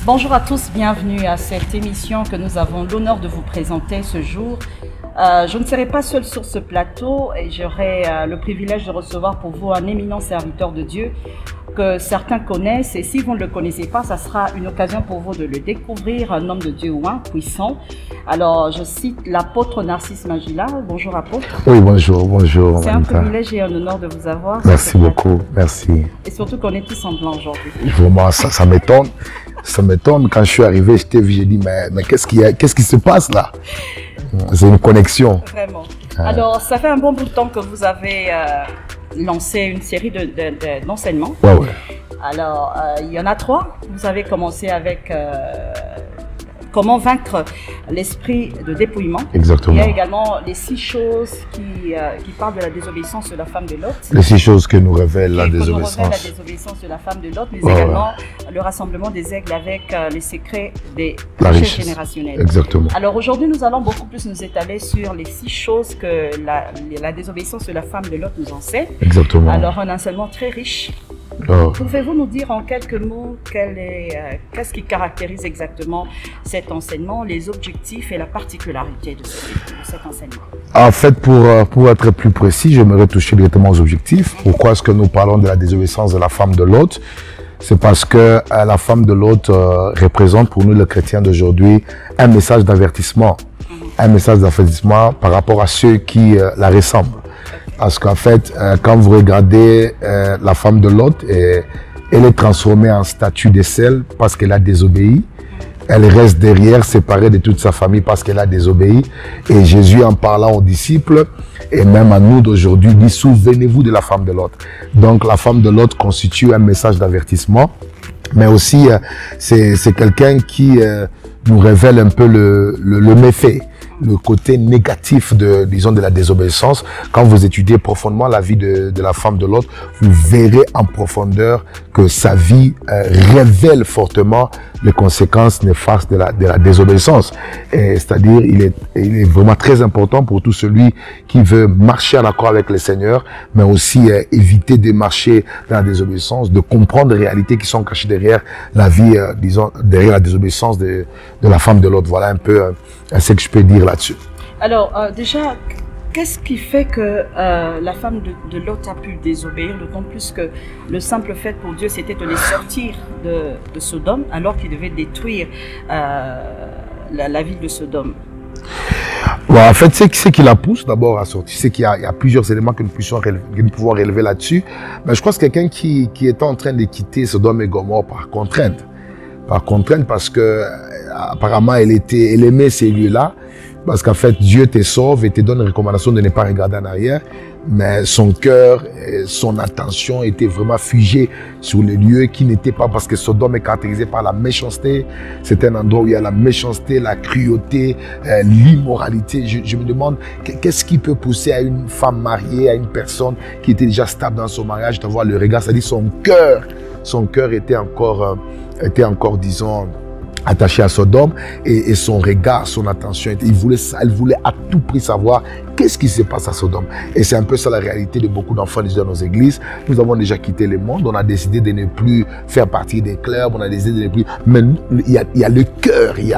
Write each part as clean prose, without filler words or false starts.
Bonjour à tous, bienvenue à cette émission que nous avons l'honneur de vous présenter ce jour. Je ne serai pas seule sur ce plateau et j'aurai le privilège de recevoir pour vous un éminent serviteur de Dieu que certains connaissent, et si vous ne le connaissez pas, ça sera une occasion pour vous de le découvrir, un homme de Dieu oint, puissant. Alors, je cite l'apôtre Narcisse Magila. Bonjour apôtre. Oui, bonjour, bonjour. C'est un privilège et un honneur de vous avoir. Merci beaucoup, merci. Et surtout qu'on est tous en blanc aujourd'hui. Vraiment, ça m'étonne. Ça m'étonne. Quand je suis arrivé, je t'ai vu, j'ai dit, mais qu'est-ce qui se passe là? C'est une connexion. Vraiment. Alors, ça fait un bon bout de temps que vous avez lancé une série d'enseignements. Ouais. Alors, il y en a 3. Vous avez commencé avec comment vaincre l'esprit de dépouillement. Exactement. Il y a également les 6 choses qui parlent de la désobéissance de la femme de Lot. Les 6 choses que nous révèle la désobéissance. La désobéissance de la femme de Lot, mais également le rassemblement des aigles avec les secrets des richesses générationnelles. Exactement. Alors aujourd'hui, nous allons beaucoup plus nous étaler sur les 6 choses que la désobéissance de la femme de Lot nous enseigne. Exactement. Alors un enseignement très riche. Pouvez-vous nous dire en quelques mots qu'est-ce qui caractérise exactement cet enseignement, les objectifs et la particularité de cet enseignement? En fait, pour être plus précis, j'aimerais toucher directement aux objectifs. Pourquoi est-ce que nous parlons de la désobéissance de la femme de Lot? C'est parce que la femme de Lot représente pour nous, les chrétiens d'aujourd'hui, un message d'avertissement. Un message d'avertissement par rapport à ceux qui la ressemblent. Parce qu'en fait, quand vous regardez la femme de Lot, elle est transformée en statue de sel parce qu'elle a désobéi. Elle reste derrière, séparée de toute sa famille parce qu'elle a désobéi. Et Jésus, en parlant aux disciples, et même à nous d'aujourd'hui, dit: souvenez-vous de la femme de Lot. Donc la femme de Lot constitue un message d'avertissement, mais aussi c'est quelqu'un qui nous révèle un peu le méfait, le côté négatif de la désobéissance. Quand vous étudiez profondément la vie de la femme de Lot, vous verrez en profondeur que sa vie révèle fortement les conséquences néfastes de la désobéissance. C'est-à-dire, il est vraiment très important pour tout celui qui veut marcher en accord avec le Seigneur, mais aussi éviter de marcher dans la désobéissance, de comprendre les réalités qui sont cachées derrière la vie, derrière la désobéissance de la femme de Lot. Voilà un peu ce que je peux dire là-dessus. Alors, déjà, qu'est-ce qui fait que la femme de Lot a pu désobéir, d'autant plus que le simple fait pour Dieu, c'était de les sortir de Sodome, alors qu'il devait détruire la ville de Sodome? En fait, ce qui la pousse d'abord à sortir, c'est qu'il y a plusieurs éléments que nous pouvons relever là-dessus. Mais je crois que c'est quelqu'un qui était en train de quitter Sodome et Gomorrhe par contrainte. Par contrainte, parce que apparemment elle aimait ces lieux-là, parce qu'en fait Dieu te sauve et te donne une recommandation de ne pas regarder en arrière, mais son cœur, son attention était vraiment figée sur les lieux qui n'étaient pas, parce que Sodome est caractérisé par la méchanceté. C'est un endroit où il y a la méchanceté, la cruauté, l'immoralité. Je me demande qu'est-ce qui peut pousser à une femme mariée, à une personne qui était déjà stable dans son mariage, d'avoir le regard, c'est-à-dire son cœur était encore, disons, attaché à Sodome, et son regard, son attention, elle voulait à tout prix savoir qu'est-ce qui se passe à Sodome. Et c'est un peu ça la réalité de beaucoup d'enfants dans nos églises. Nous avons déjà quitté le monde, on a décidé de ne plus faire partie des clubs, on a décidé de ne plus... Mais il y a le cœur, il y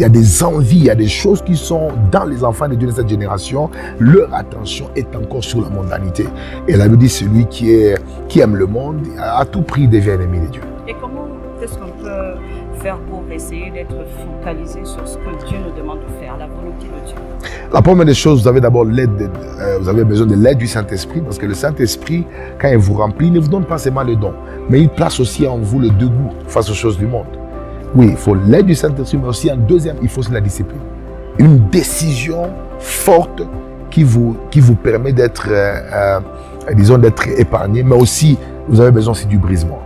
a des envies, il y a des choses qui sont dans les enfants de Dieu de cette génération. Leur attention est encore sur la mondanité. Et la Bible dit: celui qui aime le monde, à tout prix devient ennemi de Dieu. Et comment est-ce qu'on peut faire pour essayer d'être focalisé sur ce que Dieu nous demande de faire, la volonté de Dieu? La première des choses, vous avez d'abord vous avez besoin de l'aide du Saint-Esprit, parce que le Saint-Esprit, quand il vous remplit, il ne vous donne pas seulement le don, mais il place aussi en vous le dégoût face aux choses du monde. Oui, il faut l'aide du Saint-Esprit, mais aussi en deuxième, il faut aussi la discipline. Une décision forte qui vous permet d'être, disons, d'être épargné, mais aussi, vous avez besoin aussi du brisement.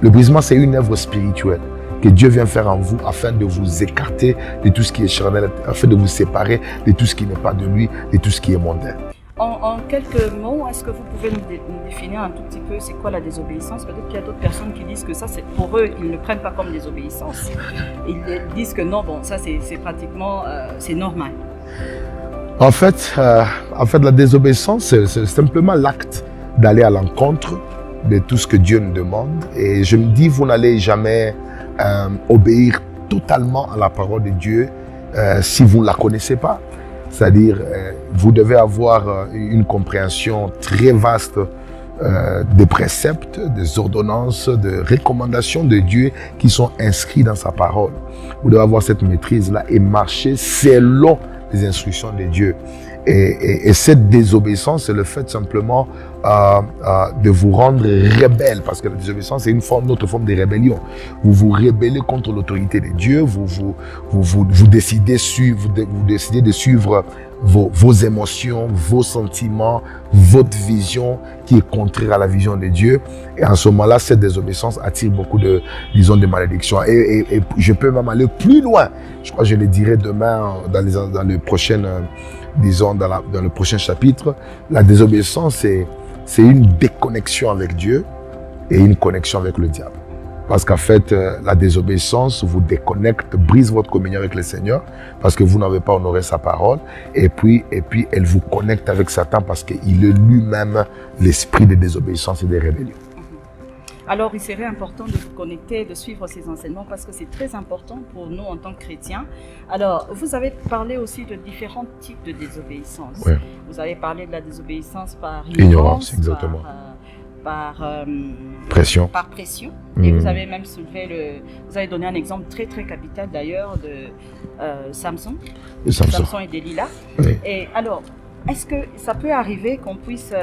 Le brisement, c'est une œuvre spirituelle que Dieu vient faire en vous afin de vous écarter de tout ce qui est charnel, afin de vous séparer de tout ce qui n'est pas de lui, de tout ce qui est mondain. En quelques mots, est-ce que vous pouvez nous définir un tout petit peu c'est quoi la désobéissance? Peut-être qu'il y a d'autres personnes qui disent que ça, c'est pour eux, ils ne prennent pas comme désobéissance. Ils disent que non, bon, ça c'est pratiquement, c'est normal. En fait, la désobéissance, c'est simplement l'acte d'aller à l'encontre de tout ce que Dieu nous demande. Et je me dis, vous n'allez jamais obéir totalement à la parole de Dieu si vous ne la connaissez pas. C'est-à-dire, vous devez avoir une compréhension très vaste des préceptes, des ordonnances, des recommandations de Dieu qui sont inscrits dans sa parole. Vous devez avoir cette maîtrise-là et marcher selon les instructions de Dieu. Et cette désobéissance, c'est le fait simplement de vous rendre rebelle, parce que la désobéissance, c'est une autre forme de rébellion. Vous vous rébellez contre l'autorité de Dieu, vous décidez de suivre vos émotions, vos sentiments, votre vision qui est contraire à la vision de Dieu. Et en ce moment-là, cette désobéissance attire beaucoup de, disons, de malédictions. Et je peux même aller plus loin. Je crois que je le dirai demain dans le prochain, disons, dans le prochain chapitre. La désobéissance, c'est une déconnexion avec Dieu et une connexion avec le diable. Parce qu'en fait, la désobéissance vous déconnecte, brise votre communion avec le Seigneur parce que vous n'avez pas honoré sa parole. Et puis elle vous connecte avec Satan parce qu'il est lui-même l'esprit de désobéissance et de rébellion. Alors, il serait important de vous connecter, de suivre ces enseignements parce que c'est très important pour nous en tant que chrétiens. Alors, vous avez parlé aussi de différents types de désobéissance. Oui. Vous avez parlé de la désobéissance par ignorance, exactement. Par pression. Par pression. Et vous avez même soulevé vous avez donné un exemple très très capital d'ailleurs de Samson. Samson et Delilah. Oui. Et alors, est-ce que ça peut arriver qu'on puisse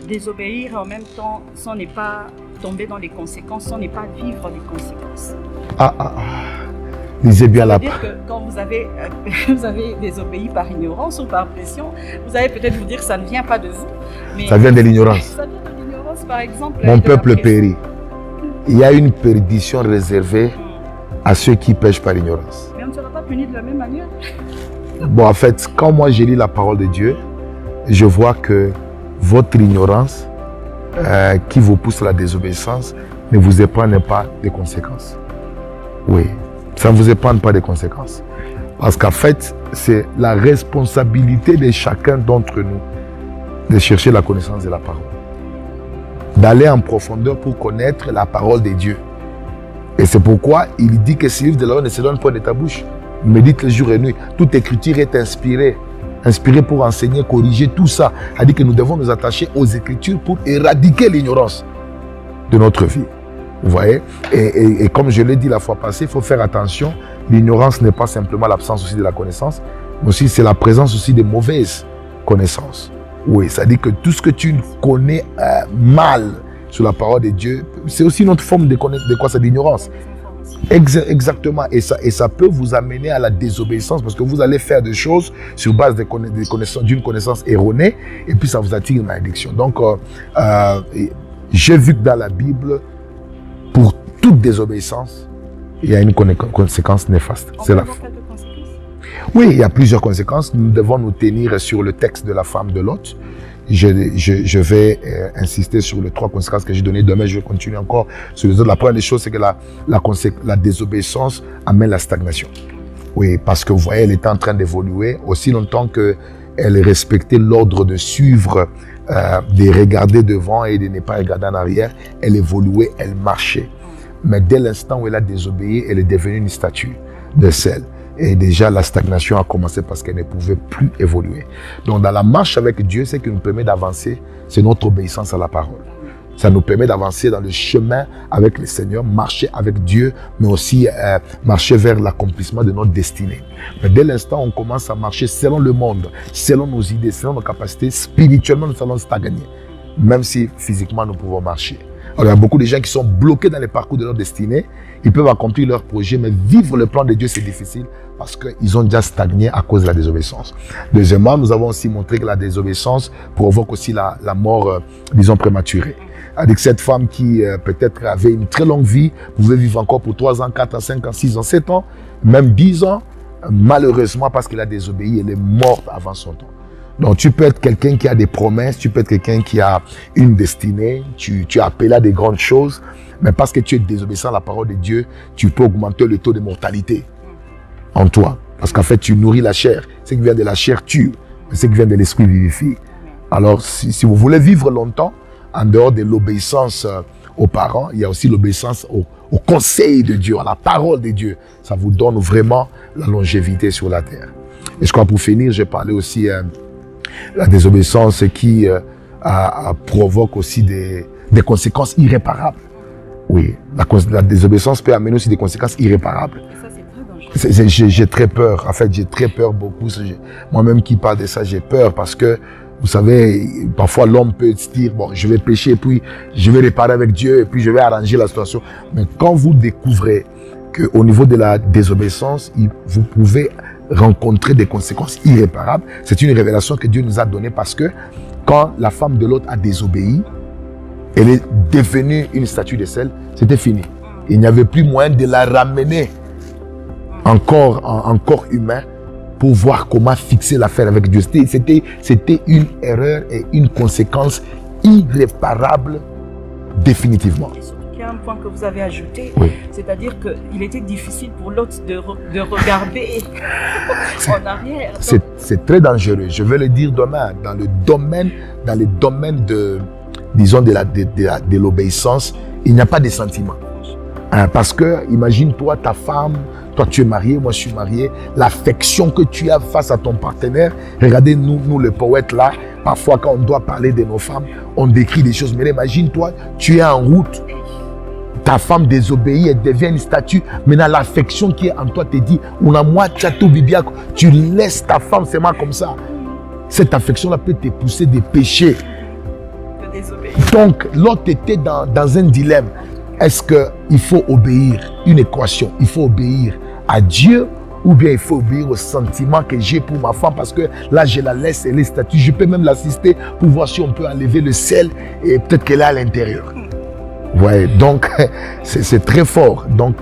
désobéir en même temps sans ne pas tomber dans les conséquences, sans ne pas vivre les conséquences? Lisez bien ça la veut dire que quand vous avez désobéi par ignorance ou par pression, vous allez peut-être vous dire que ça ne vient pas de vous. Mais ça vient de l'ignorance. Ça vient de l'ignorance, par exemple. Mon peuple périt. Il y a une perdition réservée à ceux qui pêchent par ignorance. Mais on ne sera pas puni de la même manière. Bon, en fait, quand moi j'ai lu la parole de Dieu, je vois que votre ignorance qui vous pousse à la désobéissance ne vous épargne pas des conséquences. Oui, ça ne vous épargne pas des conséquences. Parce qu'en fait, c'est la responsabilité de chacun d'entre nous de chercher la connaissance de la parole. D'aller en profondeur pour connaître la parole de Dieu. Et c'est pourquoi il dit que ce livre de la loi ne se donne pas de ta bouche. Médite le jour et nuit. Toute écriture est inspirée. Inspirée pour enseigner, corriger, tout ça. Il dit que nous devons nous attacher aux écritures pour éradiquer l'ignorance de notre vie. Vous voyez? Et comme je l'ai dit la fois passée, il faut faire attention. L'ignorance n'est pas simplement l'absence aussi de la connaissance, mais aussi c'est la présence aussi de mauvaises connaissances. Oui, ça dit que tout ce que tu connais mal sur la parole de Dieu, c'est aussi une autre forme de quoi? C'est d'ignorance. Exactement. Et ça peut vous amener à la désobéissance parce que vous allez faire des choses sur base d'une connaissance erronée et puis ça vous attire une malédiction. Donc, j'ai vu que dans la Bible, pour toute désobéissance, il y a une conséquence néfaste. C'est la... Oui, il y a plusieurs conséquences. Nous devons nous tenir sur le texte de la femme de Lot. Je vais insister sur les 3 conséquences que j'ai données. Demain, je vais continuer encore sur les autres. La première des choses, c'est que la désobéissance amène la stagnation. Oui, parce que vous voyez, elle était en train d'évoluer aussi longtemps qu'elle respectait l'ordre de suivre, de regarder devant et de ne pas regarder en arrière. Elle évoluait, elle marchait. Mais dès l'instant où elle a désobéi, elle est devenue une statue de sel. Et déjà, la stagnation a commencé parce qu'elle ne pouvait plus évoluer. Donc, dans la marche avec Dieu, ce qui nous permet d'avancer, c'est notre obéissance à la parole. Ça nous permet d'avancer dans le chemin avec le Seigneur, marcher avec Dieu, mais aussi marcher vers l'accomplissement de notre destinée. Mais dès l'instant où on commence à marcher selon le monde, selon nos idées, selon nos capacités, spirituellement, nous allons stagner. Même si physiquement, nous pouvons marcher. Alors, il y a beaucoup de gens qui sont bloqués dans les parcours de leur destinée. Ils peuvent accomplir leur projet, mais vivre le plan de Dieu, c'est difficile parce qu'ils ont déjà stagné à cause de la désobéissance. Deuxièmement, nous avons aussi montré que la désobéissance provoque aussi la mort, disons, prématurée. Avec cette femme qui peut-être avait une très longue vie, pouvait vivre encore pour 3 ans, 4 ans, 5 ans, 6 ans, 7 ans, même 10 ans, malheureusement parce qu'elle a désobéi, elle est morte avant son temps. Donc, tu peux être quelqu'un qui a des promesses, tu peux être quelqu'un qui a une destinée, tu es appelé à des grandes choses, mais parce que tu es désobéissant à la parole de Dieu, tu peux augmenter le taux de mortalité en toi. Parce qu'en fait, tu nourris la chair. Ce qui vient de la chair tue, mais ce qui vient de l'esprit vivifie. Alors, si vous voulez vivre longtemps, en dehors de l'obéissance aux parents, il y a aussi l'obéissance au conseil de Dieu, à la parole de Dieu. Ça vous donne vraiment la longévité sur la terre. Et je crois pour finir, j'ai parlé aussi de la désobéissance qui provoque aussi des conséquences irréparables. Oui, la désobéissance peut amener aussi des conséquences irréparables. J'ai très peur. En fait, j'ai très peur beaucoup. Moi-même qui parle de ça, j'ai peur parce que, vous savez, parfois l'homme peut se dire, bon, je vais pécher, puis je vais réparer avec Dieu, et puis je vais arranger la situation. Mais quand vous découvrez qu'au niveau de la désobéissance, vous pouvez rencontrer des conséquences irréparables, c'est une révélation que Dieu nous a donnée parce que quand la femme de l'autre a désobéi, elle est devenue une statue de sel, c'était fini. Il n'y avait plus moyen de la ramener en corps humain pour voir comment fixer l'affaire avec Dieu. C'était une erreur et une conséquence irréparable définitivement. Et surtout qu'il y a un point que vous avez ajouté, oui. C'est-à-dire qu'il était difficile pour l'autre de regarder en arrière. C'est très dangereux. Je vais le dire demain, dans le domaine de, disons, de l'obéissance, il n'y a pas de sentiments. Parce que, imagine-toi, ta femme, toi tu es marié, moi je suis marié, l'affection que tu as face à ton partenaire. Regardez, nous les poètes là, parfois quand on doit parler de nos femmes, on décrit des choses. Mais imagine-toi, tu es en route, ta femme désobéit, elle devient une statue. Maintenant, l'affection qui est en toi te dit, tu laisses ta femme seulement comme ça. Cette affection-là peut te pousser des péchés. Donc, l'autre était dans un dilemme. Est-ce qu'il faut obéir une équation? Il faut obéir à Dieu ou bien il faut obéir aux sentiments que j'ai pour ma femme parce que là, je la laisse, elle est statue. Je peux même l'assister pour voir si on peut enlever le sel et peut-être qu'elle est à l'intérieur. Ouais, donc c'est très fort. Donc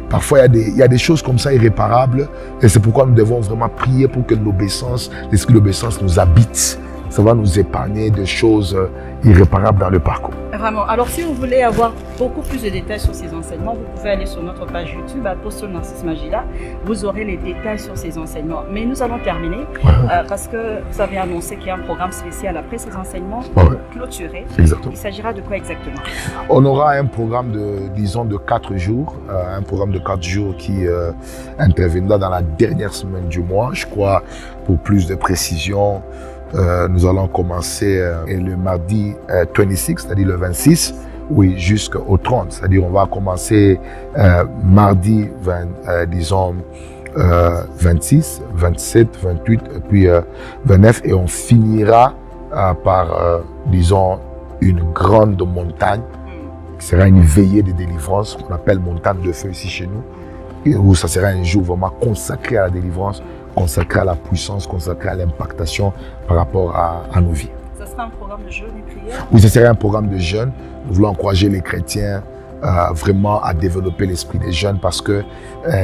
parfois il y a des choses comme ça irréparables et c'est pourquoi nous devons vraiment prier pour que l'obéissance, l'esprit d'obéissance nous habite. Ça va nous épargner de choses irréparables dans le parcours. Vraiment. Alors, si vous voulez avoir beaucoup plus de détails sur ces enseignements, vous pouvez aller sur notre page YouTube, Apostle Narcisse Magila. Vous aurez les détails sur ces enseignements. Mais nous allons terminer parce que vous avez annoncé qu'il y a un programme spécial après ces enseignements clôturés. Exactement. Il s'agira de quoi exactement? On aura un programme de 4 jours. Un programme de 4 jours qui interviendra dans la dernière semaine du mois. Je crois, pour plus de précision, nous allons commencer le mardi 26, c'est-à-dire le 26, oui, jusqu'au 30. C'est-à-dire on va commencer mardi, 26, 27, 28, et puis 29. Et on finira par, disons, une grande montagne qui sera une veillée de délivrance qu'on appelle montagne de feu ici chez nous, et où ça sera un jour vraiment consacré à la délivrance, consacré à la puissance, consacré à l'impactation par rapport à nos vies. Ça sera un programme de jeûne et prière? Oui, ce serait un programme de jeûne. Nous voulons encourager les chrétiens vraiment à développer l'esprit des jeunes parce que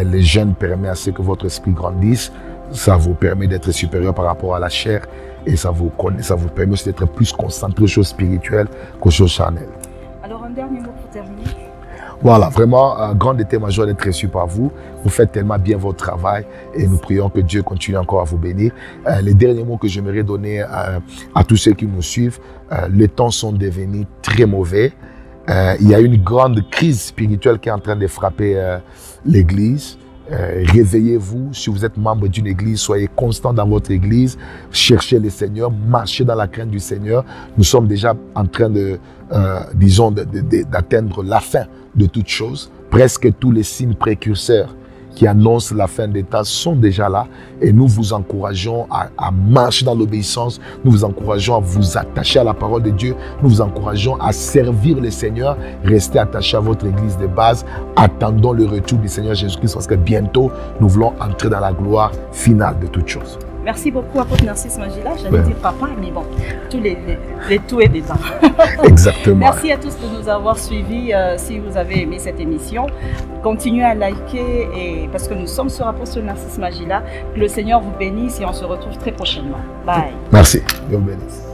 les jeûnes permettent à ce que votre esprit grandisse. Ça vous permet d'être supérieur par rapport à la chair et ça vous permet aussi d'être plus concentré aux choses spirituelles qu'aux choses charnelles. Alors, un dernier mot pour terminer. Voilà, vraiment, grand état-major d'être reçu par vous. Vous faites tellement bien votre travail et nous prions que Dieu continue encore à vous bénir. Les derniers mots que j'aimerais donner à tous ceux qui nous suivent, les temps sont devenus très mauvais. Il y a une grande crise spirituelle qui est en train de frapper l'Église. Réveillez-vous, si vous êtes membre d'une église, soyez constant dans votre église, cherchez le Seigneur, marchez dans la crainte du Seigneur. Nous sommes déjà en train d'atteindre la fin de toutes choses. Presque tous les signes précurseurs qui annoncent la fin des temps sont déjà là et nous vous encourageons à marcher dans l'obéissance, nous vous encourageons à vous attacher à la parole de Dieu, nous vous encourageons à servir le Seigneur, restez attachés à votre église de base, attendons le retour du Seigneur Jésus-Christ parce que bientôt nous voulons entrer dans la gloire finale de toutes choses. Merci beaucoup, Apôtre Narcisse Magila. J'allais dire papa, mais bon, tout est dedans. Exactement. Merci à tous de nous avoir suivis. Si vous avez aimé cette émission, continuez à liker parce que nous sommes sur Apôtre Narcisse Magila. Que le Seigneur vous bénisse et on se retrouve très prochainement. Bye. Merci. Dieu vous bénisse.